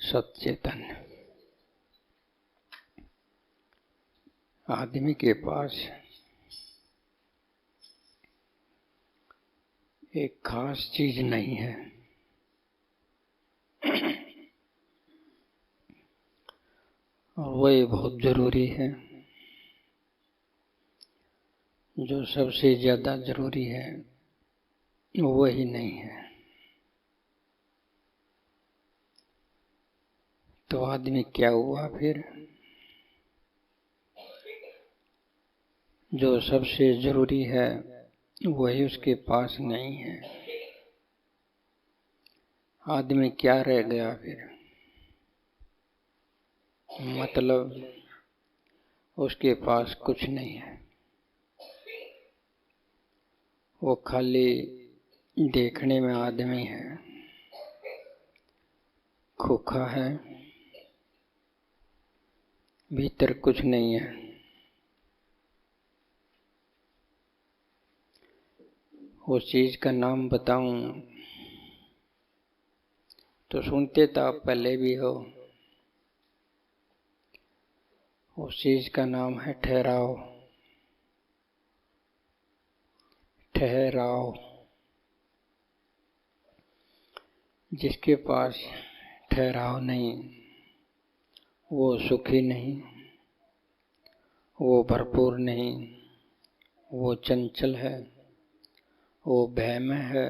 सचेतन आदमी के पास एक खास चीज नहीं है। और वही बहुत जरूरी है। जो सबसे ज्यादा जरूरी है वही नहीं है। तो आदमी क्या हुआ फिर? जो सबसे जरूरी है वही उसके पास नहीं है। आदमी क्या रह गया फिर? मतलब उसके पास कुछ नहीं है। वो खाली देखने में आदमी है, खोखा है, भीतर कुछ नहीं है। उस चीज का नाम बताऊं तो सुनते तो आप पहले भी हो। उस चीज का नाम है ठहराव। ठहराव। जिसके पास ठहराव नहीं वो सुखी नहीं, वो भरपूर नहीं, वो चंचल है, वो भय में है,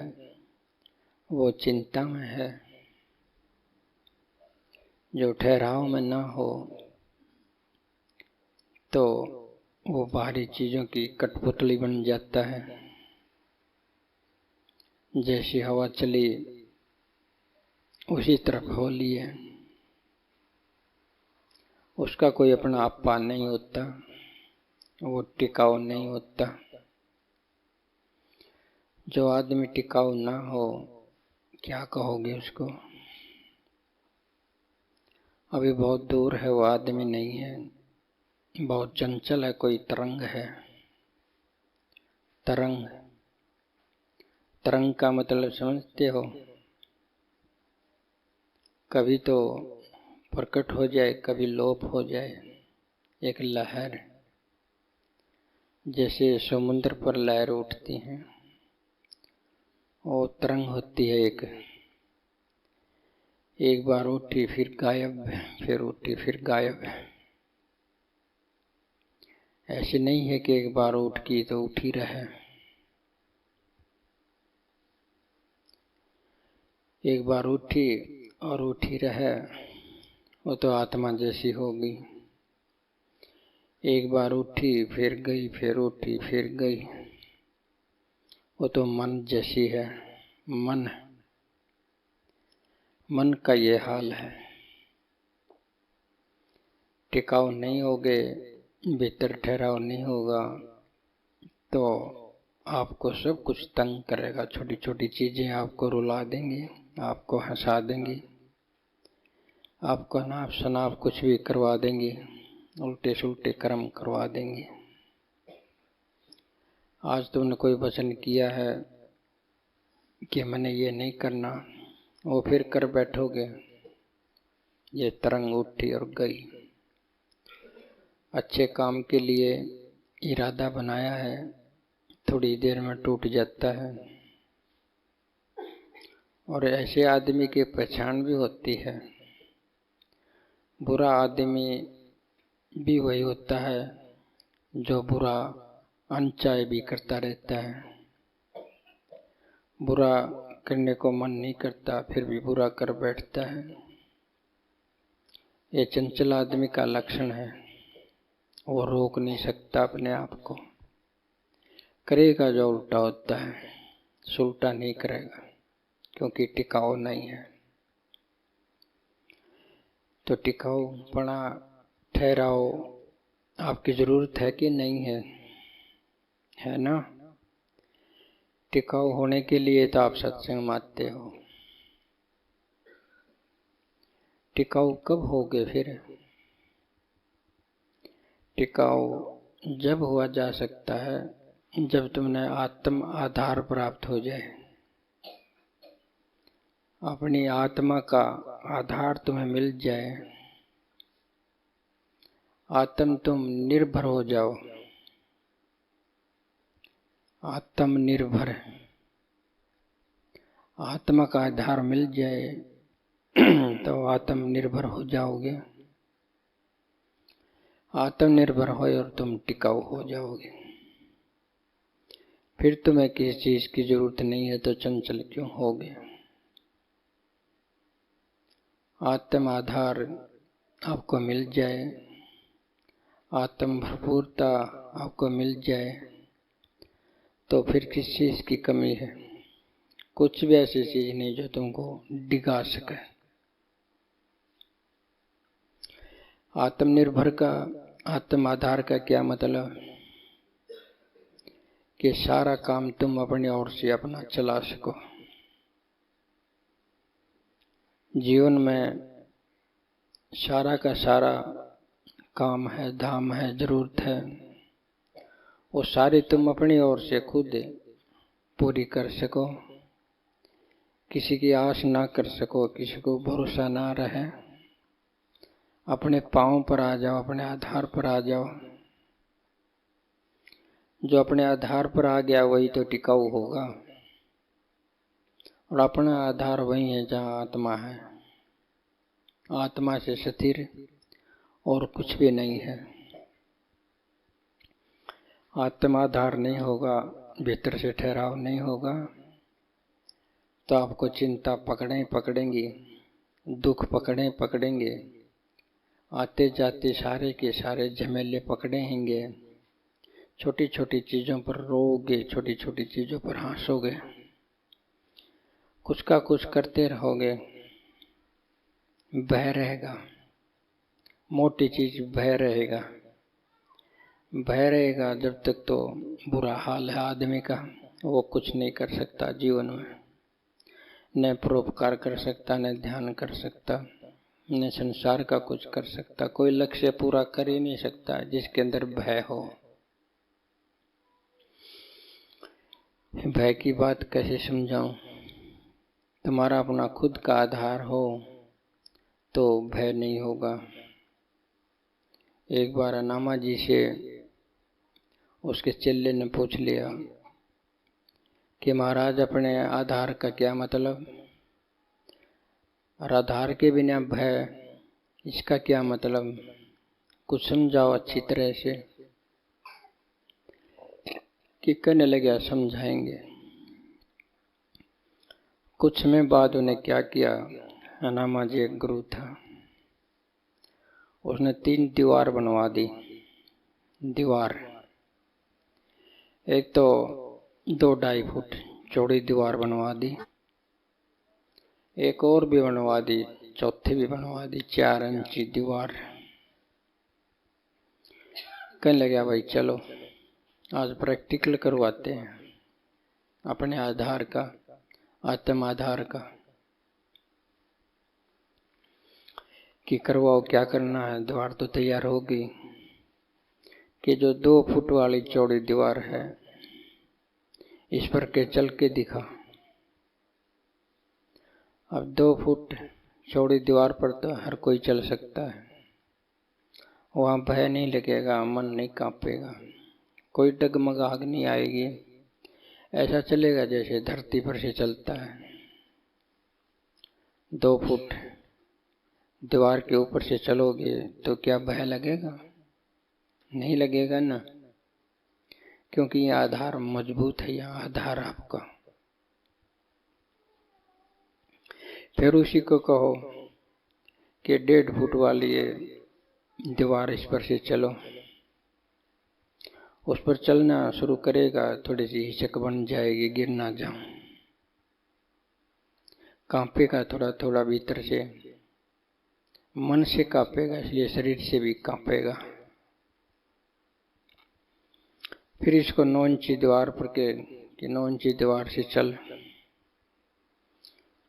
वो चिंता में है। जो ठहराव में ना हो तो वो बाहरी चीजों की कठपुतली बन जाता है। जैसी हवा चली उसी तरफ हो लिए। उसका कोई अपना आपा नहीं होता, वो टिकाऊ नहीं होता। जो आदमी टिकाऊ ना हो क्या कहोगे उसको? अभी बहुत दूर है, वो आदमी नहीं है, बहुत चंचल है, कोई तरंग है। तरंग। तरंग का मतलब समझते हो? कभी तो प्रकट हो जाए, कभी लोप हो जाए। एक लहर, जैसे समुद्र पर लहर उठती है, वो तरंग होती है। एक बार उठी फिर गायब, फिर उठी फिर गायब। ऐसे नहीं है कि एक बार उठ की तो उठी रहे। एक बार उठी और उठी रहे, वो तो आत्मा जैसी होगी। एक बार उठी फिर गई, फिर उठी फिर गई, वो तो मन जैसी है। मन का ये हाल है। टिकाऊ नहीं होगे, भीतर ठहराव नहीं होगा तो आपको सब कुछ तंग करेगा। छोटी छोटी चीजें आपको रुला देंगी, आपको हंसा देंगी, आपको नाप शनाप कुछ भी करवा देंगी, उल्टे सुल्टे कर्म करवा देंगी। आज तुमने कोई वचन किया है कि मैंने ये नहीं करना, वो फिर कर बैठोगे। ये तरंग उठी और गई। अच्छे काम के लिए इरादा बनाया है, थोड़ी देर में टूट जाता है। और ऐसे आदमी की पहचान भी होती है। बुरा आदमी भी वही होता है जो बुरा अनचाहे भी करता रहता है। बुरा करने को मन नहीं करता फिर भी बुरा कर बैठता है। ये चंचल आदमी का लक्षण है। वो रोक नहीं सकता अपने आप को। करेगा जो उल्टा होता है, सुलटा नहीं करेगा क्योंकि टिकाऊ नहीं है। तो टिकाऊ पना, ठहराव आपकी जरूरत है कि नहीं है? है ना? टिकाऊ होने के लिए तो आप सत्संग मानते हो। टिकाऊ कब होगे फिर? टिकाऊ जब हुआ जा सकता है जब तुमने आत्म आधार प्राप्त हो जाए। अपनी आत्मा का आधार तुम्हें मिल जाए, तुम निर्भर हो जाओ, आत्मनिर्भर, आत्मा का आधार मिल जाए तो आत्मनिर्भर हो जाओगे। आत्मनिर्भर हो और तुम टिकाऊ हो जाओगे। फिर तुम्हें किसी चीज की जरूरत नहीं है तो चंचल क्यों होगे। आत्म आधार आपको मिल जाए, आत्म भरपूरता आपको मिल जाए तो फिर किस चीज की कमी है। कुछ भी ऐसी चीज नहीं जो तुमको डिगा सके। आत्मनिर्भर का, आत्म आधार का क्या मतलब कि सारा काम तुम अपनी ओर से अपना चला सको। जीवन में सारा का सारा काम है, धाम है, जरूरत है, वो सारी तुम अपनी ओर से खुद पूरी कर सको। किसी की आस ना कर सको, किसी को भरोसा ना रहे। अपने पांव पर आ जाओ, अपने आधार पर आ जाओ। जो अपने आधार पर आ गया वही तो टिकाऊ होगा, और अपना आधार वही है जहाँ आत्मा है। आत्मा से स्थिर और कुछ भी नहीं है। आत्माधार नहीं होगा, भीतर से ठहराव नहीं होगा तो आपको चिंता पकड़ेंगी, दुख पकड़ेंगे, आते जाते सारे के सारे झमेले पकड़ेंगे। छोटी छोटी चीजों पर रोओगे, छोटी छोटी चीजों पर हंसोगे, कुछ का कुछ करते रहोगे, भय रहेगा। मोटी चीज भय रहेगा। भय रहेगा जब तक तो बुरा हाल है आदमी का। वो कुछ नहीं कर सकता जीवन में, न परोपकार कर सकता, न ध्यान कर सकता, न संसार का कुछ कर सकता। कोई लक्ष्य पूरा कर ही नहीं सकता जिसके अंदर भय हो। भय की बात कैसे समझाऊं। तुम्हारा अपना खुद का आधार हो तो भय नहीं होगा। एक बार अनामा जी से उसके चेले ने पूछ लिया कि महाराज अपने आधार का क्या मतलब, और आधार के बिना भय, इसका क्या मतलब, कुछ समझाओ अच्छी तरह से। कि कहने लगे समझाएंगे। कुछ समय बाद उन्हें क्या किया, अनामा जी एक गुरु था, उसने 3 दीवार बनवा दी। दीवार एक तो 2-2.5 फुट चौड़ी दीवार बनवा दी, एक और भी बनवा दी, चौथी भी बनवा दी, 4 इंची दीवार। कहने लगा भाई चलो आज प्रैक्टिकल करवाते हैं अपने आधार का, आत्म आधार का, कि करवाओ क्या करना है। दीवार तो तैयार होगी कि जो 2 फुट वाली चौड़ी दीवार है इस पर के चल के दिखा। अब 2 फुट चौड़ी दीवार पर तो हर कोई चल सकता है, वहां भय नहीं लगेगा, मन नहीं कांपेगा, कोई डगमगाहट नहीं आएगी। ऐसा चलेगा जैसे धरती पर से चलता है। 2 फुट दीवार के ऊपर से चलोगे तो क्या भय लगेगा? नहीं लगेगा ना, क्योंकि ये आधार मजबूत है। यह आधार आपका। फिर उसी को कहो कि 1.5 फुट वाली ये दीवार, इस पर से चलो। उस पर चलना शुरू करेगा, थोड़ी सी हिचक बन जाएगी, गिर ना जाऊं, कांपेगा थोड़ा थोड़ा भीतर से, मन से कांपेगा इसलिए शरीर से भी कांपेगा। फिर इसको 9 इंची दीवार पर कि 9 इंची दीवार से चल।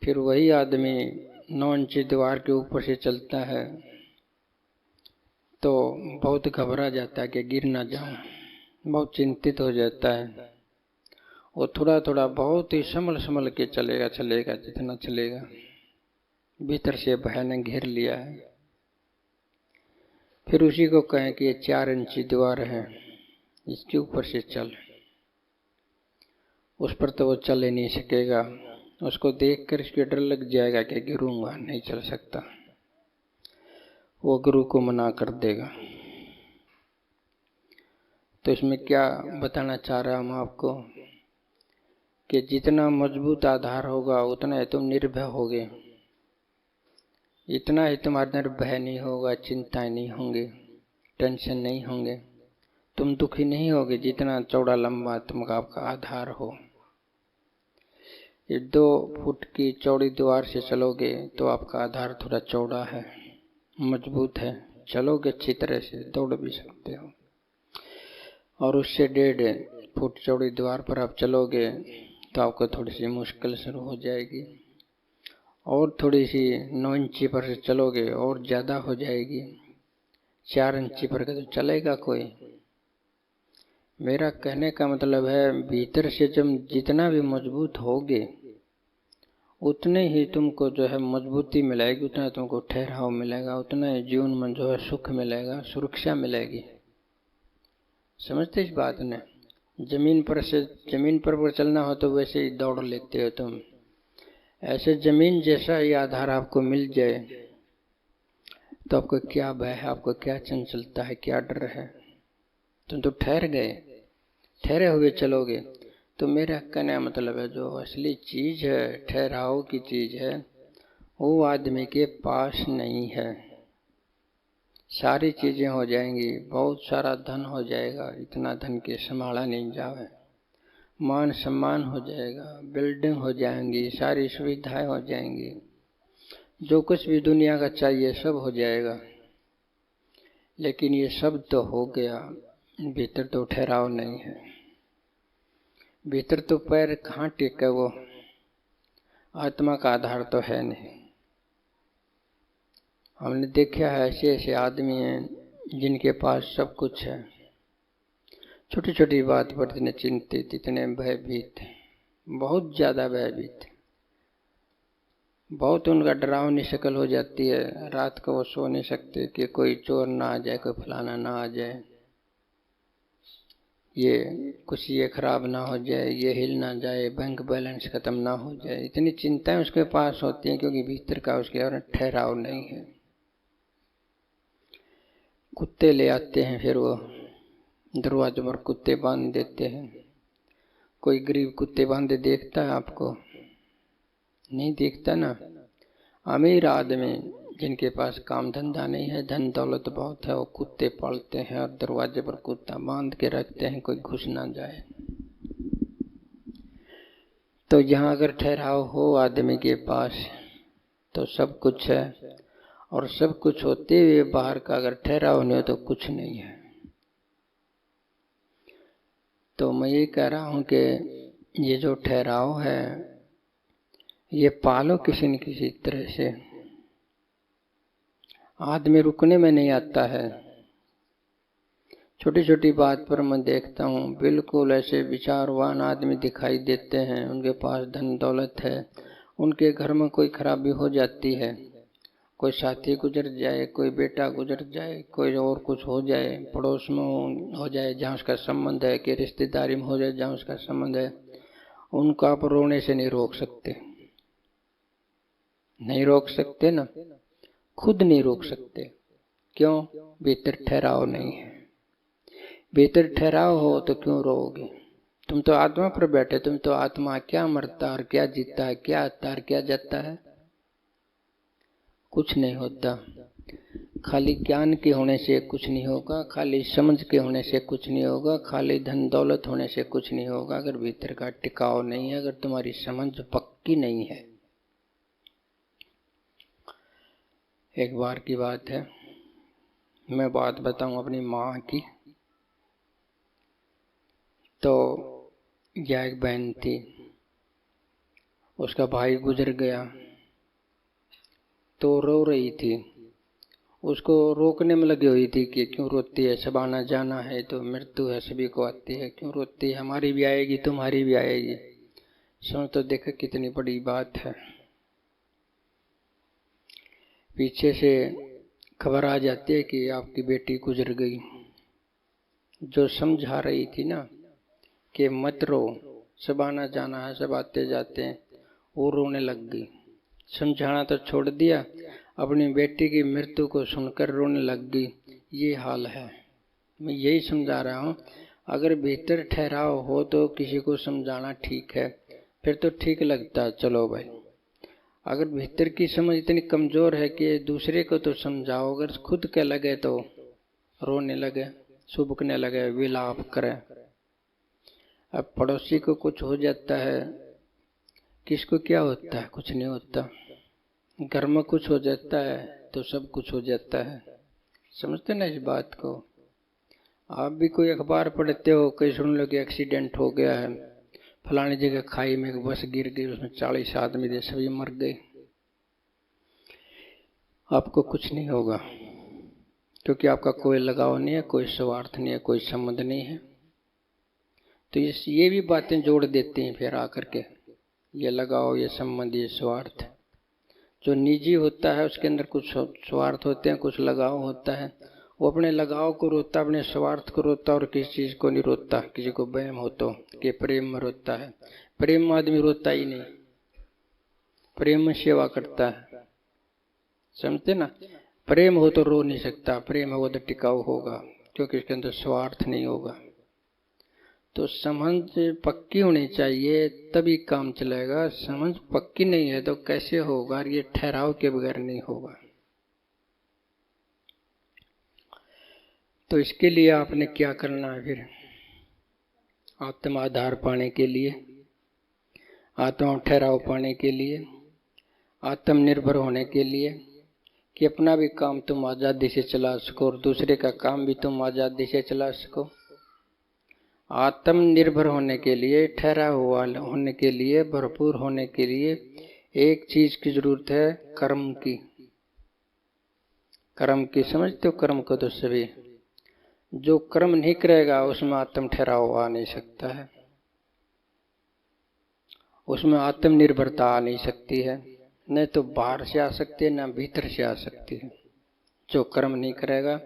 फिर वही आदमी 9 इंची दीवार के ऊपर से चलता है तो बहुत घबरा जाता है कि गिर ना जाऊं, बहुत चिंतित हो जाता है वो थोड़ा थोड़ा बहुत ही संभल संभल के चलेगा जितना चलेगा। भीतर से भय ने घेर लिया है। फिर उसी को कहें कि ये 4 इंची दीवार है, इसके ऊपर से चल। उस पर तो वो चल ही नहीं सकेगा। उसको देखकर इसके डर लग जाएगा कि गिरूंगा, नहीं चल सकता। वो गुरु को मना कर देगा। तो इसमें क्या बताना चाह रहा हूं आपको कि जितना मजबूत आधार होगा उतना ही तुम निर्भय होगे, इतना ही तुम्हारे अंदर भय नहीं होगा, चिंताएं नहीं होंगे, टेंशन नहीं होंगे, तुम दुखी नहीं होगे। जितना चौड़ा लंबा तुमका आपका आधार हो। ये 2 फुट की चौड़ी दीवार से चलोगे तो आपका आधार थोड़ा चौड़ा है, मजबूत है, चलोगे अच्छी तरह से, दौड़ भी सकते हो। और उससे 1.5 फुट चौड़ी दीवार पर आप चलोगे तो आपको थोड़ी सी मुश्किल शुरू हो जाएगी। और थोड़ी सी 9 इंची पर से चलोगे और ज्यादा हो जाएगी। 4 इंची पर तो चलेगा कोई। मेरा कहने का मतलब है भीतर से जब जितना भी मजबूत होगे उतने ही तुमको जो है मजबूती मिलेगी, उतना तुमको ठहराव मिलेगा, उतना ही जीवन में जो है सुख मिलेगा, सुरक्षा मिलेगी। समझते इस बात ने? जमीन पर चलना हो तो वैसे ही दौड़ लेते हो तुम। ऐसे जमीन जैसा ही आधार आपको मिल जाए तो आपको क्या भय है, आपको क्या चंचलता है, क्या डर है? तुम तो ठहर गए, ठहरे हुए चलोगे। तो मेरा कहने का मतलब है जो असली चीज है, ठहराव की चीज है, वो आदमी के पास नहीं है। सारी चीजें हो जाएंगी, बहुत सारा धन हो जाएगा, इतना धन के संभाला नहीं जावे, मान सम्मान हो जाएगा, बिल्डिंग हो जाएंगी, सारी सुविधाएं हो जाएंगी, जो कुछ भी दुनिया का चाहिए सब हो जाएगा। लेकिन ये सब तो हो गया, भीतर तो ठहराव नहीं है। भीतर तो पैर कहाँ टेके, वो आत्मा का आधार तो है नहीं। हमने देखा है ऐसे ऐसे आदमी हैं जिनके पास सब कुछ है, छोटी छोटी बात पर इतने चिंतित, इतने भयभीत, बहुत ज्यादा भयभीत, बहुत उनका डरावनी शक्ल हो जाती है। रात को वो सो नहीं सकते कि कोई चोर ना आ जाए, कोई फलाना ना आ जाए, ये खराब ना हो जाए, ये हिल ना जाए, बैंक बैलेंस खत्म ना हो जाए। इतनी चिंताएं उसके पास होती हैं क्योंकि भीतर का उसके और ठहराव नहीं है। कुत्ते ले आते हैं, फिर वो दरवाजे पर कुत्ते बांध देते हैं। कोई गरीब कुत्ते बांधे देखता है आपको? नहीं देखता ना। अमीर आदमी जिनके पास काम धंधा नहीं है, धन दौलत बहुत है, वो कुत्ते पालते हैं और दरवाजे पर कुत्ता बांध के रखते हैं, कोई घुस ना जाए। तो यहाँ अगर ठहराव हो आदमी के पास तो सब कुछ है, और सब कुछ होते हुए बाहर का अगर ठहराव नहीं हो तो कुछ नहीं है। तो मैं ये कह रहा हूं कि ये जो ठहराव है ये पालो किसी न किसी तरह से। आदमी रुकने में नहीं आता है। छोटी छोटी बात पर मैं देखता हूँ बिल्कुल ऐसे विचारवान आदमी दिखाई देते हैं, उनके पास धन दौलत है, उनके घर में कोई खराबी हो जाती है, कोई साथी गुजर जाए, कोई बेटा गुजर जाए, कोई और कुछ हो जाए, पड़ोस में हो जाए जहाँ उसका संबंध है, कि रिश्तेदारी में हो जाए जहाँ उसका संबंध है, उनको आप रोने से नहीं रोक सकते। नहीं रोक सकते ना, खुद नहीं रोक सकते। क्यों? भीतर ठहराव नहीं है। भीतर ठहराव हो तो क्यों रोओगे? तुम तो आत्मा पर बैठे, तुम तो आत्मा क्या मरता और क्या जीता है, क्या आता और क्या जाता है? कुछ नहीं होता। खाली ज्ञान के होने से कुछ नहीं होगा, खाली समझ के होने से कुछ नहीं होगा, खाली धन दौलत होने से कुछ नहीं होगा, अगर भीतर का टिकाव नहीं है, अगर तुम्हारी समझ पक्की नहीं है। एक बार की बात है, मैं बात बताऊं अपनी माँ की। तो यह एक बहन थी, उसका भाई गुजर गया तो रो रही थी। उसको रोकने में लगी हुई थी कि क्यों रोती है, सब आना जाना है, तो मृत्यु है, सभी को आती है, क्यों रोती है, हमारी भी आएगी, तुम्हारी भी आएगी। समझ तो देखो कितनी बड़ी बात है। पीछे से खबर आ जाती है कि आपकी बेटी गुजर गई। जो समझा रही थी ना कि मत रो, सब आना जाना है, सब आते जाते हैं, वो रोने लग गई। समझाना तो छोड़ दिया, अपनी बेटी की मृत्यु को सुनकर रोने लग गई। ये हाल है। मैं यही समझा रहा हूँ, अगर भीतर ठहराव हो तो किसी को समझाना ठीक है, फिर तो ठीक लगता है, चलो भाई। अगर भीतर की समझ इतनी कमजोर है कि दूसरे को तो समझाओ, अगर खुद के लगे तो रोने लगे, सुबकने लगे, विलाप करे। अब पड़ोसी को कुछ हो जाता है, किसको क्या होता है? कुछ नहीं होता। घर में कुछ हो जाता है तो सब कुछ हो जाता है। समझते ना इस बात को? आप भी कोई अखबार पढ़ते हो, कहीं सुन लो कि एक्सीडेंट हो गया है, फलानी जगह खाई में एक बस गिर गई, उसमें 40 आदमी थे, सभी मर गए। आपको कुछ नहीं होगा, क्योंकि आपका कोई लगाव नहीं है, कोई स्वार्थ नहीं है, कोई संबंध नहीं है। तो ये भी बातें जोड़ देती हैं फिर आकर के, ये लगाव, ये संबंध, ये स्वार्थ। जो निजी होता है उसके अंदर कुछ स्वार्थ होते हैं, कुछ लगाव होता है। वो अपने लगाव को रोता, अपने स्वार्थ को रोता, और किसी चीज को नहीं रोता। किसी को वहम हो तो कि प्रेम में रोता है, प्रेम में आदमी रोता ही नहीं, प्रेम में सेवा करता है। समझते ना? प्रेम हो तो रो नहीं सकता, प्रेम होगा तो टिकाऊ होगा, क्योंकि इसके अंदर स्वार्थ नहीं होगा। तो समझ पक्की होनी चाहिए, तभी काम चलेगा। समझ पक्की नहीं है तो कैसे होगा? ये ठहराव के बगैर नहीं होगा। तो इसके लिए आपने क्या करना है फिर? आत्म आधार पाने के लिए, आत्मा ठहराव पाने के लिए, आत्मनिर्भर होने के लिए, कि अपना भी काम तुम आजादी से चला सको और दूसरे का काम भी तुम आजादी से चला सको। आत्मनिर्भर होने के लिए, ठहरा हुआ होने के लिए, भरपूर होने के लिए एक चीज की जरूरत है, कर्म की। कर्म की समझते हो? कर्म को तो सभी, जो कर्म नहीं करेगा उसमें आत्म ठहराव आ नहीं सकता है, उसमें आत्मनिर्भरता आ नहीं सकती है। न तो बाहर से आ सकती है, न भीतर से आ सकती है। जो कर्म नहीं करेगा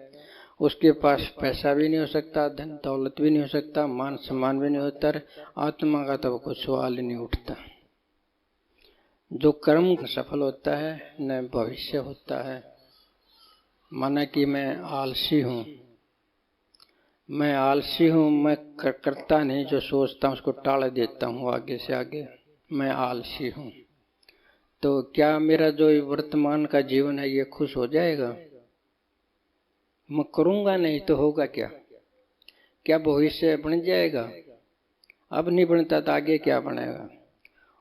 उसके पास पैसा भी नहीं हो सकता, धन दौलत भी नहीं हो सकता, मान सम्मान भी नहीं होता, आत्मा का तो कोई सवाल ही नहीं उठता। जो कर्म सफल होता है न भविष्य होता है। माना कि मैं आलसी हूँ, मैं आलसी हूँ, मैं करता नहीं, जो सोचता हूँ उसको टाल देता हूँ आगे से आगे, मैं आलसी हूँ। तो क्या मेरा जो वर्तमान का जीवन है ये खुश हो जाएगा? मैं करूंगा नहीं तो होगा क्या? क्या भविष्य बन जाएगा? अब नहीं बनता तो आगे क्या बनेगा?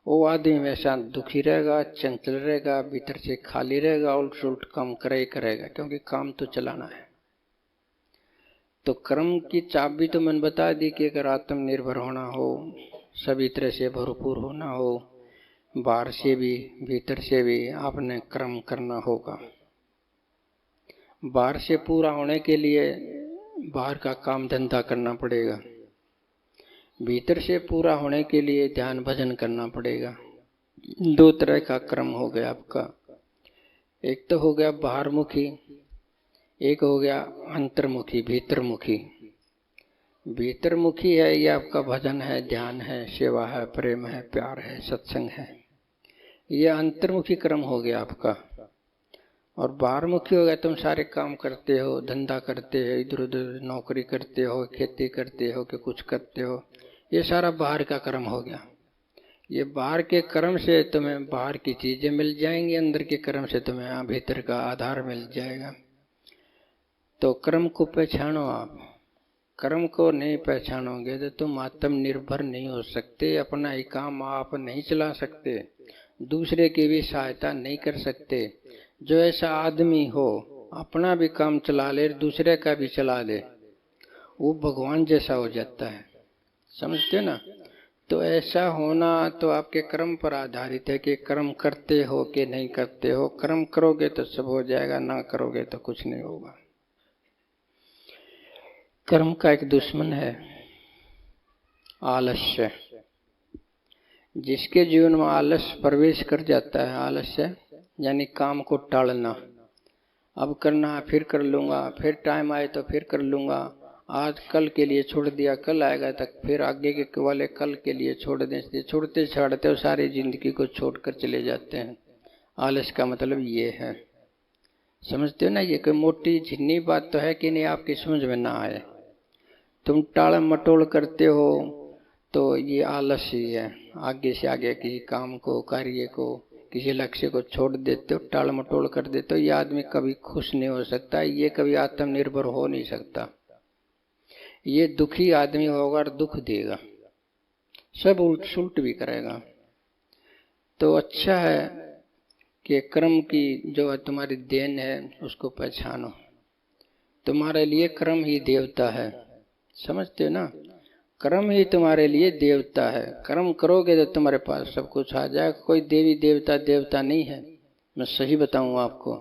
वो आदमी हमेशा दुखी रहेगा, चंचल रहेगा, भीतर से खाली रहेगा, उल्ट सुलट काम करे करेगा, क्योंकि काम तो चलाना है। तो कर्म की चाबी तो मैंने बता दी कि अगर आत्मनिर्भर होना हो, सभी तरह से भरपूर होना हो, बाहर से भी भीतर से भी आपने कर्म करना होगा। बाहर से पूरा होने के लिए बाहर का काम धंधा करना पड़ेगा, भीतर से पूरा होने के लिए ध्यान भजन करना पड़ेगा। दो तरह का कर्म हो गया आपका, एक तो हो गया बाहरमुखी, एक हो गया अंतर्मुखी, भीतरमुखी। भीतरमुखी है ये आपका भजन है, ध्यान है, सेवा है, प्रेम है, प्यार है, सत्संग है। ये अंतर्मुखी कर्म हो गया आपका। और बाहरमुखी हो गया, तुम सारे काम करते हो, धंधा करते हो, इधर उधर नौकरी करते हो, खेती करते हो, कि कुछ करते हो, ये सारा बाहर का कर्म हो गया। ये बाहर के कर्म से तुम्हें बाहर की चीजें मिल जाएंगी, अंदर के कर्म से तुम्हें भीतर का आधार मिल जाएगा। तो कर्म को पहचानो आप। कर्म को नहीं पहचानोगे तो तुम आत्मनिर्भर नहीं हो सकते, अपना ही काम आप नहीं चला सकते, दूसरे की भी सहायता नहीं कर सकते। जो ऐसा आदमी हो, अपना भी काम चला ले, दूसरे का भी चला ले, वो भगवान जैसा हो जाता है। समझते ना? तो ऐसा होना तो आपके कर्म पर आधारित है कि कर्म करते हो कि नहीं करते हो। कर्म करोगे तो सब हो जाएगा, ना करोगे तो कुछ नहीं होगा। कर्म का एक दुश्मन है आलस्य। जिसके जीवन में आलस्य प्रवेश कर जाता है, आलस्य यानी काम को टालना, अब करना है फिर कर लूंगा, फिर टाइम आए तो फिर कर लूंगा, आज कल के लिए छोड़ दिया, कल आएगा तक फिर आगे के वाले कल के लिए छोड़ दें। छोड़ते छाड़ते हो सारी जिंदगी को छोड़कर चले जाते हैं। आलस का मतलब ये है, समझते हो ना? ये कोई मोटी झिन्नी बात तो है कि नहीं, आपकी समझ में ना आए। तुम टाल मटोल करते हो तो ये आलस ही है। आगे से आगे किसी काम को, कार्य को, किसी लक्ष्य को छोड़ देते हो, टाल मटोल कर देते हो। ये आदमी कभी खुश नहीं हो सकता, ये कभी आत्मनिर्भर हो नहीं सकता। ये दुखी आदमी होगा और दुख देगा, सब उल्ट सुलट भी करेगा। तो अच्छा है कि कर्म की जो तुम्हारी देन है उसको पहचानो। तुम्हारे लिए कर्म ही देवता है, समझते हो ना? कर्म ही तुम्हारे लिए देवता है। कर्म करोगे तो तुम्हारे पास सब कुछ आ जाएगा। कोई देवी देवता देवता नहीं है, मैं सही बताऊं आपको।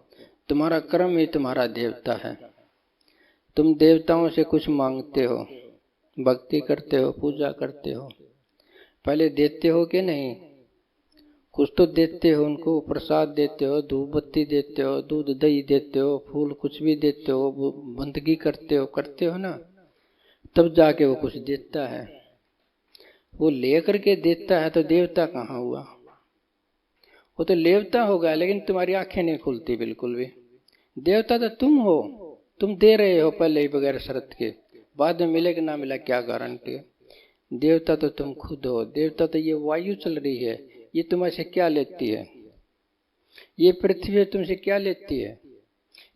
तुम्हारा कर्म ही तुम्हारा देवता है। तुम देवताओं से कुछ मांगते हो, भक्ति करते हो, पूजा करते हो, पहले देते हो कि नहीं? कुछ तो देते हो उनको, प्रसाद देते हो, धूप बत्ती देते हो, दूध दही देते हो, फूल कुछ भी देते हो, बंदगी करते हो ना? तब जाके वो कुछ देता है। वो लेकर के देता है तो देवता कहाँ हुआ? वो तो देवता होगा, लेकिन तुम्हारी आंखें नहीं खुलती बिल्कुल भी। देवता तो तुम हो, तुम दे रहे हो पहले ही बगैर शर्त के, बाद में मिले कि ना मिला क्या गारंटी? देवता तो तुम खुद हो। देवता तो ये वायु चल रही है, ये तुम्हारे क्या लेती है? ये पृथ्वी तुमसे क्या लेती है?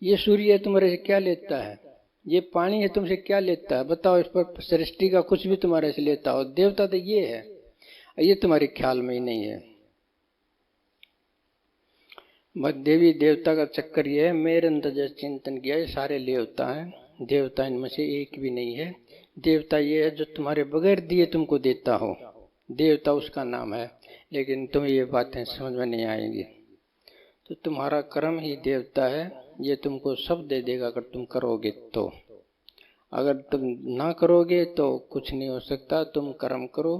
ये सूर्य तुम्हारे से क्या लेता है? ये पानी है तुमसे क्या लेता है? बताओ, इस पर सृष्टि का कुछ भी तुम्हारे से लेता हो? देवता तो ये है, ये तुम्हारे ख्याल में ही नहीं है। बस देवी देवता का चक्कर ये है, मेरे अंदर चिंतन किया, ये सारे देवता हैं। देवता इनमें से एक भी नहीं है। देवता ये है जो तुम्हारे बगैर दिए तुमको देता हो, देवता उसका नाम है। लेकिन तुम्हें ये बातें समझ में नहीं आएंगी। तो तुम्हारा कर्म ही देवता है, ये तुमको सब दे देगा अगर तुम करोगे तो। अगर तुम ना करोगे तो कुछ नहीं हो सकता। तुम कर्म करो,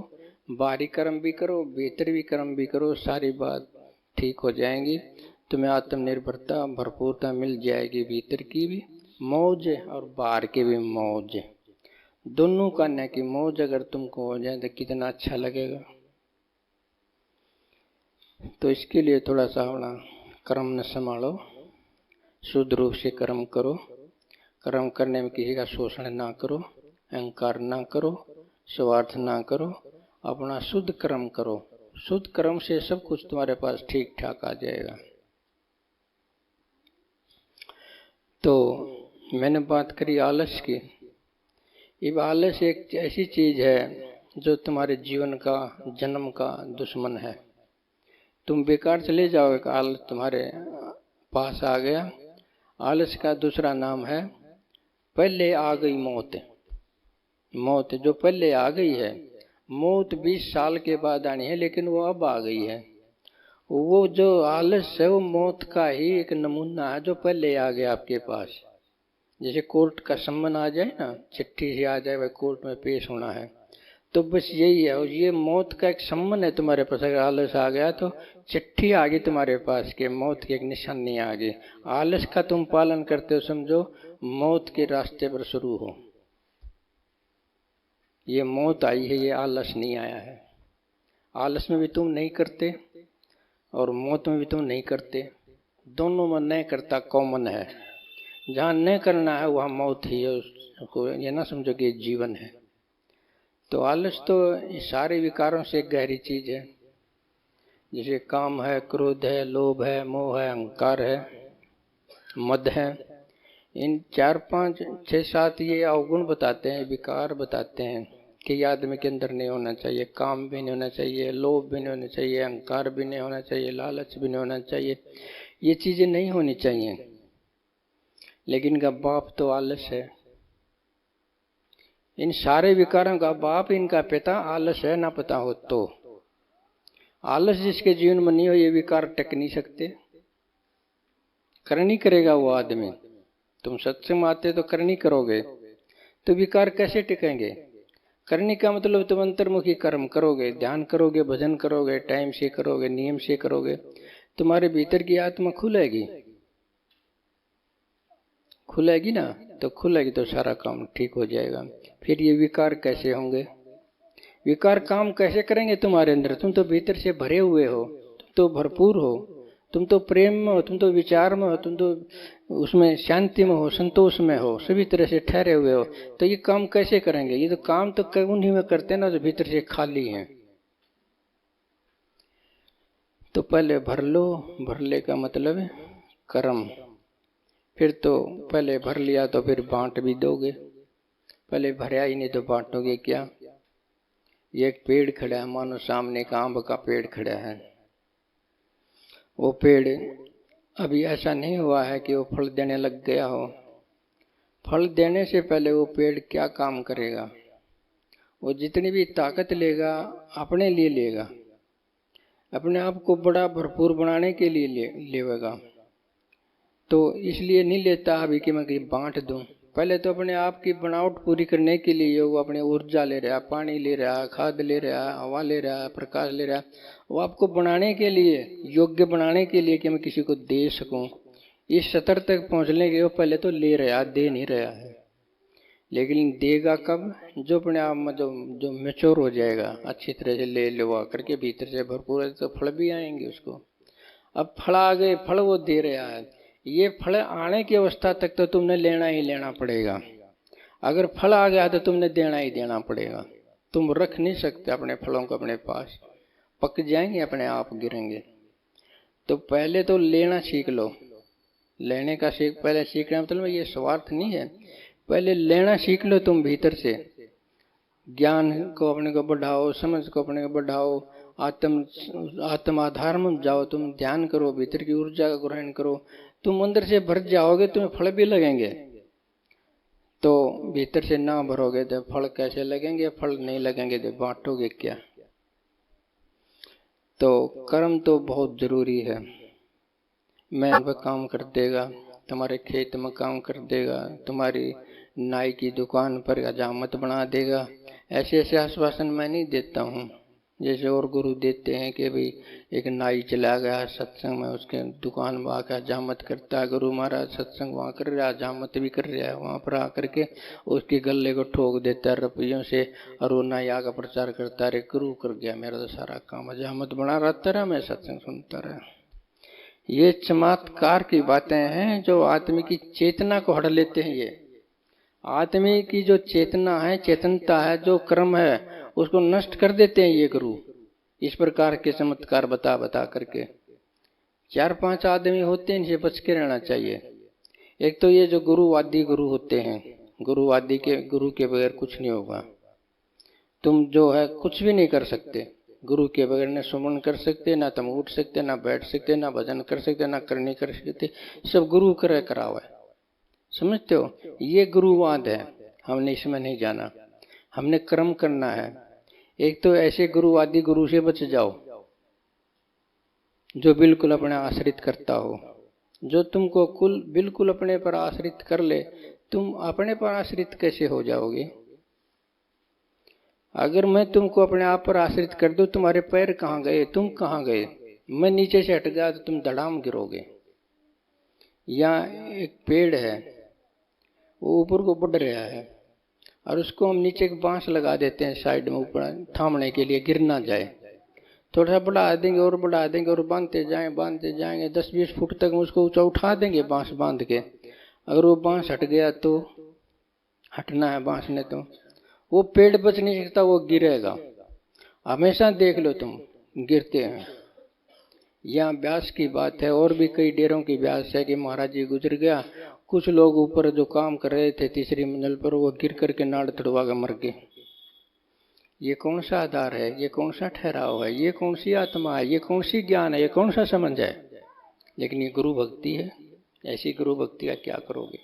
बाहरी कर्म भी करो, भीतर भी कर्म भी करो, सारी बात ठीक हो जाएंगी। तुम्हें आत्मनिर्भरता भरपूरता मिल जाएगी, भीतर की भी मौज और बाहर की भी मौज, दोनों करने की मौज अगर तुमको हो जाए तो कितना अच्छा लगेगा। तो इसके लिए थोड़ा सा अपना कर्म न संभालो, शुद्ध रूप से कर्म करो। कर्म करने में किसी का शोषण ना करो, अहंकार ना करो, स्वार्थ ना करो, अपना शुद्ध कर्म करो। शुद्ध कर्म से सब कुछ तुम्हारे पास ठीक ठाक आ जाएगा। तो मैंने बात करी आलस की। ये आलस एक ऐसी चीज है जो तुम्हारे जीवन का, जन्म का दुश्मन है। तुम बेकार चले जाओगे, आलस तुम्हारे पास आ गया। आलस का दूसरा नाम है पहले आ गई मौत। मौत जो पहले आ गई है, मौत 20 साल के बाद आनी है, लेकिन वो अब आ गई है। वो जो आलस है वो मौत का ही एक नमूना है जो पहले आ गया आपके पास। जैसे कोर्ट का सम्मन आ जाए ना, चिट्ठी से आ जाए भाई कोर्ट में पेश होना है, तो बस यही है। और ये मौत का एक सम्मन है तुम्हारे पास। अगर आलस आ गया तो चिट्ठी आ गई तुम्हारे पास के मौत की एक निशानी आ गई। आलस का तुम पालन करते हो, समझो मौत के रास्ते पर शुरू हो। ये मौत आई है, ये आलस नहीं आया है। आलस में भी तुम नहीं करते और मौत में भी तुम नहीं करते, दोनों में नहीं करता कॉमन है। जहाँ नहीं करना है वहाँ मौत ही है, उसको ये ना समझो कि जीवन है। तो आलस तो सारे विकारों से एक गहरी चीज है। जैसे काम है, क्रोध है, लोभ है, मोह है, अहंकार है, मद है। इन 4 5 6 7 ये अवगुण बताते हैं, विकार बताते हैं कि ये आदमी के अंदर नहीं होना चाहिए। काम भी नहीं होना चाहिए, लोभ भी नहीं होना चाहिए, अहंकार भी नहीं होना चाहिए, लालच भी नहीं होना चाहिए। ये चीजें नहीं होनी चाहिए। लेकिन का बाप तो आलस है। इन सारे विकारों का बाप इनका पिता आलस है, ना पता हो तो। आलस जिसके जीवन में नहीं हो, ये विकार टक नहीं सकते। करनी करेगा वो आदमी। तुम सत्संग में आते तो करनी करोगे तो विकार कैसे टिकेंगे? करने का मतलब तुम अंतर्मुखी कर्म करोगे, ध्यान करोगे, भजन करोगे, टाइम से करोगे, नियम से करोगे, तुम्हारे भीतर की आत्मा खुलेगी। खुलेगी ना, तो खुलेगी तो सारा काम ठीक हो जाएगा। फिर ये विकार कैसे होंगे? विकार काम कैसे करेंगे तुम्हारे अंदर? तुम तो भीतर से भरे हुए हो, तुम तो भरपूर हो, तुम तो प्रेम में हो, तुम तो विचार में हो, तुम तो उसमें शांति में हो, संतोष में हो, सभी तरह से ठहरे हुए हो। तो ये काम कैसे करेंगे? ये तो काम तो उन्हीं में करते हैं ना जो भीतर से खाली हैं। तो पहले भर लो। भरले का मतलब कर्म। फिर तो पहले भर लिया तो फिर बांट भी दोगे। पहले भरया ही नहीं तो बांटोगे क्या? ये एक पेड़ खड़ा है, मानो सामने एक आम का पेड़ खड़ा है। वो पेड़ अभी ऐसा नहीं हुआ है कि वो फल देने लग गया हो। फल देने से पहले वो पेड़ क्या काम करेगा? वो जितनी भी ताकत लेगा अपने लिए लेगा, अपने आप को बड़ा भरपूर बनाने के लिए लेगा। तो इसलिए नहीं लेता अभी कि मैं कहीं बांट दूं। पहले तो अपने आप की बनावट पूरी करने के लिए वो अपने ऊर्जा ले रहा है, पानी ले रहा है, खाद ले रहा है, हवा ले रहा है, प्रकाश ले रहा है। वो आपको बनाने के लिए, योग्य बनाने के लिए कि मैं किसी को दे सकूं, इस स्तर तक पहुंचने के वो पहले तो ले रहा, दे नहीं रहा है। लेकिन देगा कब? जो अपने आप में जो मैच्योर हो जाएगा, अच्छी तरह से ले लेवा करके भीतर से भरपूर, तो फल भी आएंगे उसको। अब फल आ गए, फल वो दे रहा है। ये फल आने की अवस्था तक तो तुमने लेना ही लेना पड़ेगा। अगर फल आ गया तो तुमने देना ही देना पड़ेगा। तुम रख नहीं सकते अपने फलों को अपने पास, पक जाएंगे, अपने आप गिरेंगे। तो पहले तो लेना सीख लो। लेने का पहले सीखना मतलब ये स्वार्थ नहीं है। पहले लेना सीख लो तुम भीतर से। ज्ञान को अपने को बढ़ाओ, समझ को अपने को बढ़ाओ, आत्म आधार में जाओ, तुम ध्यान करो, भीतर की ऊर्जा का ग्रहण करो। तुम अंदर से भर जाओगे, तुम्हें फल भी लगेंगे। तो भीतर से ना भरोगे तो फल कैसे लगेंगे? फल नहीं लगेंगे तो बांटोगे क्या? तो कर्म तो बहुत जरूरी है। मैं वह काम कर देगा, तुम्हारे खेत में काम कर देगा, तुम्हारी नाई की दुकान पर हजामत बना देगा। ऐसे ऐसे आश्वासन मैं नहीं देता हूँ जैसे और गुरु देते हैं कि भाई एक नाई चला गया सत्संग में, उसके दुकान में आकर हजामत करता है। गुरु महाराज सत्संग वहाँ कर रहा है, हजामत भी कर रहा है, वहाँ पर आकर के उसके गले को ठोक देता है रुपयों से, और वो नाई आकर प्रचार करता है, अरे गुरु कर गया मेरा तो सारा काम, हजामत बना रहता रहा, मैं सत्संग सुनता रहा। ये चमत्कार की बातें हैं जो आदमी की चेतना को हड़ लेते हैं। ये आदमी की जो चेतना है, चेतनता है, जो कर्म है, उसको नष्ट कर देते हैं ये गुरु। इस प्रकार के चमत्कार बता बता करके 4-5 आदमी होते हैं, इनसे बच के रहना चाहिए। एक तो ये जो गुरुवादी गुरु होते हैं, गुरुवादी के गुरु के बगैर कुछ नहीं होगा। तुम जो है कुछ भी नहीं कर सकते गुरु के बगैर। न सुमन कर सकते, ना तुम उठ सकते, ना बैठ सकते, ना भजन कर सकते, ना करनी कर सकते। सब गुरु करे करा हुआ है, समझते हो? ये गुरुवाद है, हमने इसमें नहीं जाना। हमने कर्म करना है। एक तो ऐसे गुरुवादी गुरु से बच जाओ जो बिल्कुल अपने आश्रित करता हो, जो तुमको बिल्कुल अपने पर आश्रित कर ले। तुम अपने पर आश्रित कैसे हो जाओगे? अगर मैं तुमको अपने आप पर आश्रित कर दूं, तुम्हारे पैर कहाँ गए, तुम कहाँ गए? मैं नीचे से हट गया तो तुम धड़ाम गिरोगे। या एक पेड़ है, वो ऊपर को बढ़ रहा है और उसको हम नीचे एक बांस लगा देते हैं साइड में, ऊपर थामने के लिए, गिर ना जाए। थोड़ा सा बढ़ा देंगे और बढ़ा देंगे और बांधते जाएंगे 10-20 फुट तक उसको ऊंचा उठा देंगे बांस बांध के। अगर वो बांस हट गया तो हटना है बांस ने, तो वो पेड़ बच नहीं सकता, वो गिरेगा। हमेशा देख लो तुम गिरते हैं। यहाँ ब्यास की बात है, और भी कई डेरों की ब्यास है कि महाराज जी गुजर गया, कुछ लोग ऊपर जो काम कर रहे थे तीसरी मंजिल पर, वो गिर करके नाड़ तड़वा के मर गए। ये कौन सा आधार है? ये कौन सा ठहराव है? ये कौन सी आत्मा है? ये कौन सी ज्ञान है? ये कौन सा समझ है? लेकिन ये गुरु भक्ति है। ऐसी गुरु भक्ति का क्या करोगे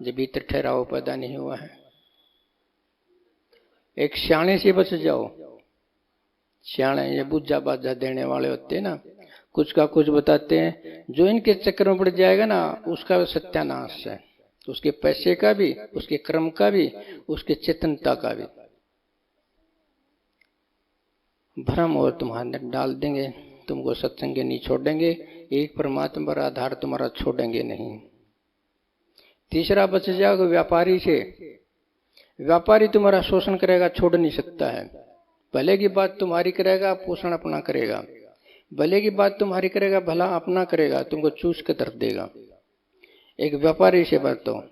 जब भीतर ठहराव पैदा नहीं हुआ है? एक सियाने से बच जाओ। सियाने ये बुझा बाजा देने वाले होते हैं ना, कुछ का कुछ बताते हैं। जो इनके चक्कर में पड़ जाएगा ना, उसका सत्यानाश है, उसके पैसे का भी, उसके कर्म का भी, उसके चेतनता का भी। भ्रम और तुम्हारे अंदर डाल देंगे, तुमको सत्संग नहीं छोड़ेंगे, एक परमात्मा पर आधार तुम्हारा छोड़ेंगे नहीं। तीसरा बच जाओगे व्यापारी से। व्यापारी तुम्हारा शोषण करेगा, छोड़ नहीं सकता है। भले की बात तुम्हारी करेगा, पोषण अपना करेगा। भले की बात तुम्हारी करेगा, भला अपना करेगा, तुमको चूस के धर देगा। एक व्यापारी से बरतो।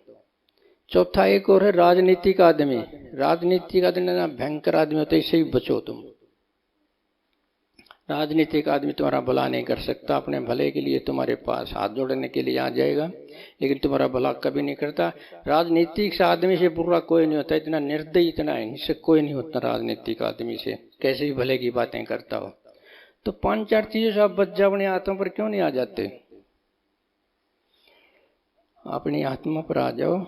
चौथा एक और है राजनीतिक आदमी। राजनीतिक आदमी ना भयंकर आदमी होता है, इससे भी बचो तुम। राजनीतिक आदमी तुम्हारा भला नहीं कर सकता, अपने भले के लिए तुम्हारे पास हाथ जोड़ने के लिए आ जाएगा, लेकिन तुम्हारा भला कभी नहीं करता। राजनीतिक से आदमी से बुरा कोई नहीं होता, इतना निर्दयी, इतना हिंसक कोई नहीं होता राजनीतिक आदमी से, कैसे भी भले की बातें करता हो। तो 5-4 चीजों से आप बच जाओ। अपनी आत्मा पर क्यों नहीं आ जाते? अपनी आत्मा पर आ जाओ।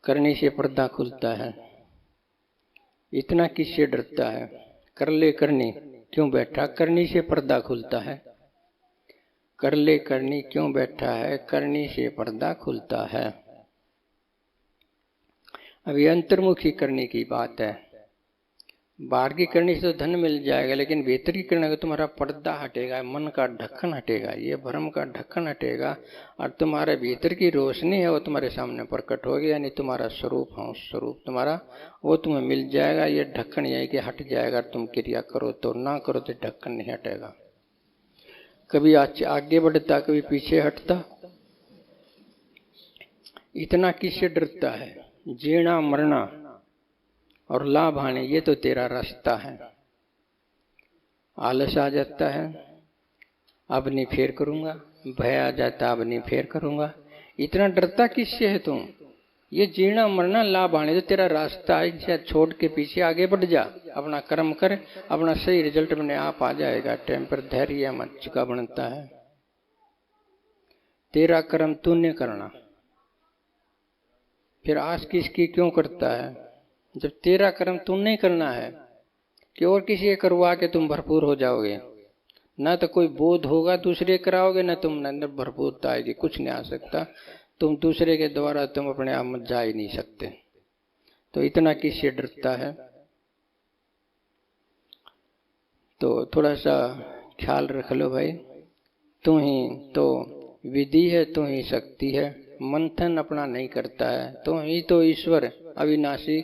करने से पर्दा खुलता है। इतना किससे डरता है? कर ले करनी क्यों बैठा? करनी से पर्दा खुलता है। कर ले करनी क्यों बैठा है? करनी से पर्दा खुलता है। अभी अंतर्मुखी करने की बात है। बाहर की करने से तो धन मिल जाएगा, लेकिन भीतर की करने का तुम्हारा पर्दा हटेगा, मन का ढक्कन हटेगा, ये भ्रम का ढक्कन हटेगा, और तुम्हारे भीतर की रोशनी है वो तुम्हारे सामने प्रकट होगी। यानी तुम्हारा स्वरूप, हाँ स्वरूप तुम्हारा, वो तुम्हें मिल जाएगा। ये ढक्कन यही कि हट जाएगा, तुम क्रिया करो तो, ना करो तो ढक्कन नहीं हटेगा। कभी आगे बढ़ता, कभी पीछे हटता। इतना किससे डरता है? जीना मरना और लाभ आने, ये तो तेरा रास्ता है। आलस आ जाता है, अब नहीं फेर करूंगा। भय आ जाता, अब नहीं फेर करूंगा। इतना डरता किससे है तुम? ये जीना मरना लाभ आने तो तेरा रास्ता है, इसे छोड़ के पीछे आगे बढ़ जा। अपना कर्म कर, अपना सही रिजल्ट अपने आप आ जाएगा। टाइम पर धैर्य मत चुका बनता है। तेरा कर्म तूने करना, फिर आस किसकी क्यों करता है? जब तेरा कर्म तुम नहीं करना है कि और किसी के करवा के तुम भरपूर हो जाओगे, ना तो कोई बोध होगा दूसरे कराओगे, ना तुम अंदर भरपूरता आएगी, कुछ नहीं आ सकता। तुम दूसरे के द्वारा तुम अपने आप में जा ही नहीं सकते। तो इतना किससे डरता है? तो थोड़ा सा ख्याल रख लो भाई। तू ही तो विधि है, तू ही शक्ति है। मंथन अपना नहीं करता है, तो ही तो ईश्वर अविनाशी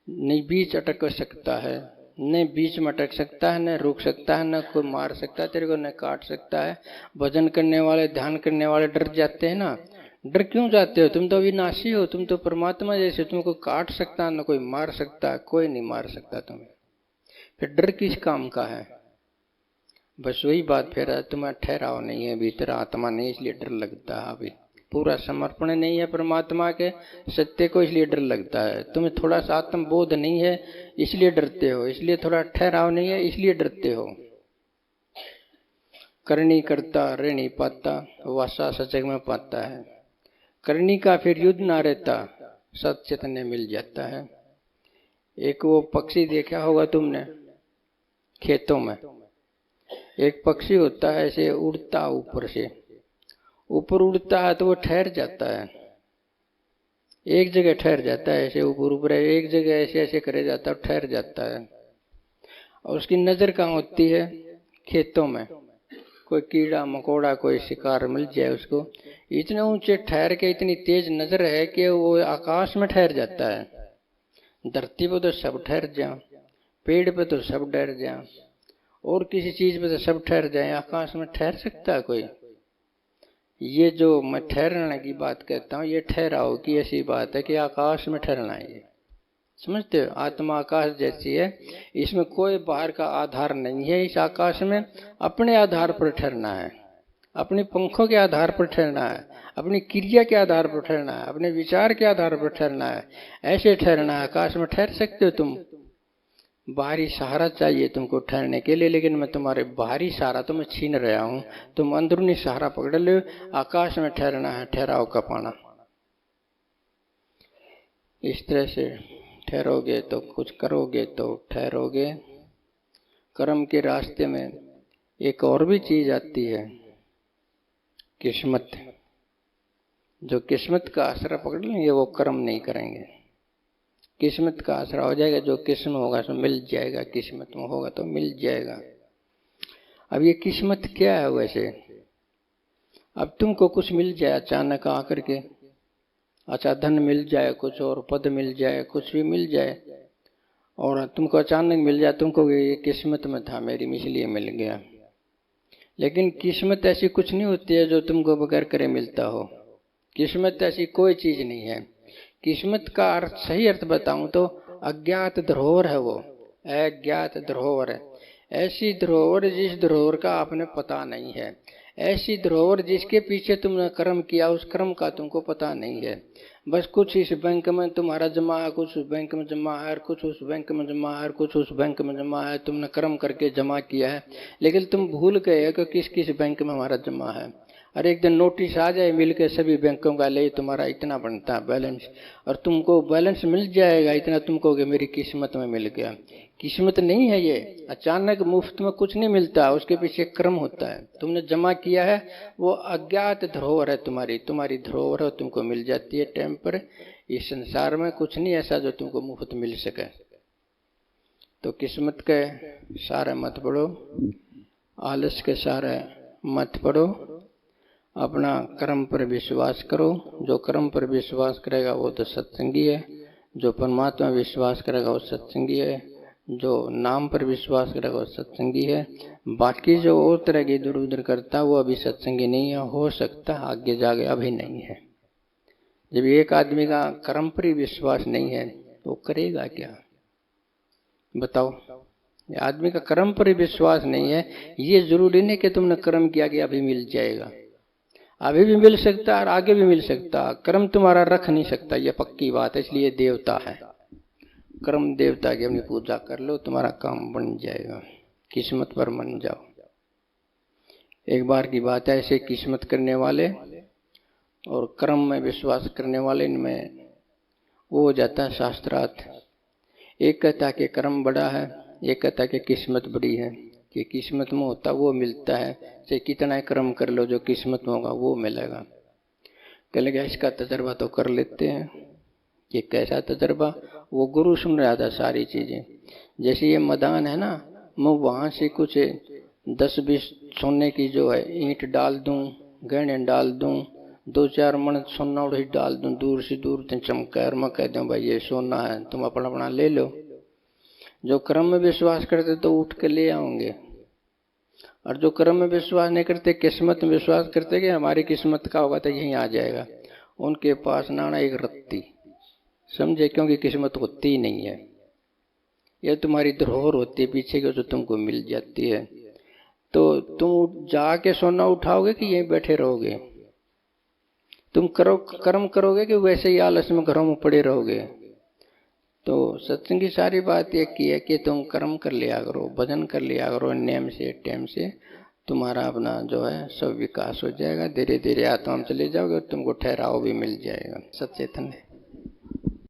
नहीं बीच अटक सकता है, न बीच में अटक सकता है, न रुक सकता है, न कोई मार सकता है तेरे को, न काट सकता है। भजन करने वाले, ध्यान करने वाले डर जाते हैं ना। डर क्यों जाते हो? तुम तो अविनाशी हो, तुम तो परमात्मा जैसे, तुमको काट सकता है, न कोई मार सकता, कोई नहीं मार सकता तुम्हें। फिर डर किस काम का है? बस वही बात, फिर तुम्हें ठहराव नहीं है भीतर, आत्मा नहीं, इसलिए डर लगता है। अभी पूरा समर्पण नहीं है परमात्मा के सत्य को, इसलिए डर लगता है। तुम्हें थोड़ा सा आत्मबोध नहीं है, इसलिए डरते हो। इसलिए थोड़ा ठहराव नहीं है, इसलिए डरते हो। करनी करता रह नहीं पाता, वासा सचग में पाता है। करनी का फिर युद्ध ना रहता, सत चैतन्य मिल जाता है। एक वो पक्षी देखा होगा तुमने खेतों में, एक पक्षी होता है ऐसे उड़ता, ऊपर से ऊपर उड़ता है तो वो ठहर जाता है, एक जगह ठहर जाता है, ऐसे ऊपर ऊपर एक जगह ऐसे ऐसे करे जाता है, ठहर जाता है। और उसकी नजर कहाँ होती है? खेतों में। कोई कीड़ा मकोड़ा, कोई शिकार मिल जाए उसको, इतने ऊंचे ठहर के, इतनी तेज नजर है कि वो आकाश में ठहर जाता है। धरती पे तो सब ठहर जाए, पेड़ पे तो सब डर जाए, और किसी चीज पे तो सब ठहर जाए, आकाश में ठहर सकता है कोई? ये जो मैं ठहरने की बात कहता हूँ, ये ठहराव की ऐसी बात है कि आकाश में ठहरना है। ये समझते हो? आत्मा आकाश जैसी है, इसमें कोई बाहर का आधार नहीं है। इस आकाश में अपने आधार पर ठहरना है, अपने पंखों के आधार पर ठहरना है, अपनी क्रिया के आधार पर ठहरना है, अपने विचार के आधार पर ठहरना है। ऐसे ठहरना है। आकाश में ठहर सकते हो तुम? बाहरी सहारा चाहिए तुमको ठहरने के लिए, लेकिन मैं तुम्हारे बाहरी सहारा तो मैं छीन रहा हूं, तुम अंदरूनी सहारा पकड़ लो। आकाश में ठहरना है, ठहराव का पाना। इस तरह से ठहरोगे तो कुछ करोगे तो ठहरोगे। कर्म के रास्ते में एक और भी चीज आती है, किस्मत। जो किस्मत का आसरा पकड़ लेंगे वो कर्म नहीं करेंगे। किस्मत का आसरा हो जाएगा, जो किस्म होगा सो मिल जाएगा, किस्मत में होगा तो मिल जाएगा। अब ये किस्मत क्या है वैसे? अब तुमको कुछ मिल जाए अचानक आकर के, अच्छा धन मिल जाए, कुछ और पद मिल जाए, कुछ भी मिल जाए और तुमको अचानक मिल जाए, तुमको ये किस्मत में था मेरी इसलिए मिल गया। लेकिन किस्मत ऐसी कुछ नहीं होती है जो तुमको बगैर करे मिलता हो। किस्मत ऐसी कोई चीज नहीं है। किस्मत का अर्थ, सही अर्थ बताऊं तो अज्ञात धरोहर है वो, अज्ञात धरोहर है। ऐसी धरोहर जिस धरोहर का आपने पता नहीं है, ऐसी धरोहर जिसके पीछे तुमने कर्म किया उस कर्म का तुमको पता नहीं है। बस कुछ इस बैंक में तुम्हारा जमा है, कुछ उस बैंक में जमा है, कुछ उस बैंक में जमा है, कुछ उस बैंक में जमा है, तुमने कर्म करके जमा किया है, लेकिन तुम भूल गए कि किस किस बैंक में हमारा जमा है। और एक दिन नोटिस आ जाए मिलके सभी बैंकों का, ले तुम्हारा इतना बनता है बैलेंस, और तुमको बैलेंस मिल जाएगा इतना, तुम कहोगे मेरी किस्मत में मिल गया। किस्मत नहीं है ये, अचानक मुफ्त में कुछ नहीं मिलता, उसके पीछे कर्म होता है। तुमने जमा किया है, वो अज्ञात धरोहर है तुम्हारी, तुम्हारी धरोहर है, तुमको मिल जाती है टाइम पर। इस संसार में कुछ नहीं ऐसा जो तुमको मुफ्त मिल सके। तो किस्मत के सारे मत पढ़ो, आलस के सारे मत पढ़ो, अपना कर्म पर विश्वास करो। जो कर्म पर विश्वास करेगा वो तो सत्संगी है, जो परमात्मा विश्वास करेगा वो सत्संगी है, जो नाम पर विश्वास करेगा वो सत्संगी है। बाकी जो और तरह की इधर उधर करता वो अभी सत्संगी नहीं है, हो सकता आगे जाके, अभी नहीं है। जब एक आदमी का कर्म पर ही विश्वास नहीं है तो करेगा क्या बताओ? आदमी का कर्म पर ही विश्वास नहीं है, ये जरूरी नहीं कि तुमने कर्म किया कि अभी मिल जाएगा। अभी भी मिल सकता है और आगे भी मिल सकता। कर्म तुम्हारा रख नहीं सकता, ये पक्की बात है, इसलिए देवता है। कर्म देवता की अपनी पूजा कर लो, तुम्हारा काम बन जाएगा। किस्मत पर मन जाओ। एक बार की बात है, ऐसे किस्मत करने वाले और कर्म में विश्वास करने वाले, इनमें वो हो जाता है शास्त्रार्थ। एक कहता है कि कर्म बड़ा है, एक कहता है कि किस्मत बड़ी है। कि किस्मत में होता वो मिलता है, चाहे कितना कर्म कर लो, जो किस्मत में होगा वो मिलेगा। कह लगा इसका तजर्बा तो कर लेते हैं। ये कैसा तजर्बा? वो गुरु सुन रहा था सारी चीजें। जैसे ये मैदान है ना, मैं वहां से कुछ 10-20 सोने की जो है ईंट डाल दूं, गहने डाल दूं, 2-4 मन सोना उड़ी डाल दूं, दूर से दूर तक चमकर, मैं कह दूं भाई ये सोना है, तुम अपना अपना ले लो। जो कर्म में विश्वास करते तो उठ के ले आओगे, और जो कर्म में विश्वास नहीं करते, किस्मत में विश्वास करते कि हमारी किस्मत का होगा तो यहीं आ जाएगा, उनके पास ना एक रत्ती, समझे? क्योंकि किस्मत होती ही नहीं है, यह तुम्हारी धरोहर होती है पीछे की, जो तुमको मिल जाती है। तो तुम जाके सोना उठाओगे कि यहीं बैठे रहोगे? तुम कर्म करोगे कि वैसे ही आलस में घरों में पड़े रहोगे? तो सत्संग की सारी बात ये की है कि तुम कर्म कर लिया करो, भजन कर लिया करो, नियम से टाइम से, तुम्हारा अपना जो है सब विकास हो जाएगा। धीरे धीरे आत्मा में चले जाओगे और तुमको ठहराव भी मिल जाएगा। सचेतन है।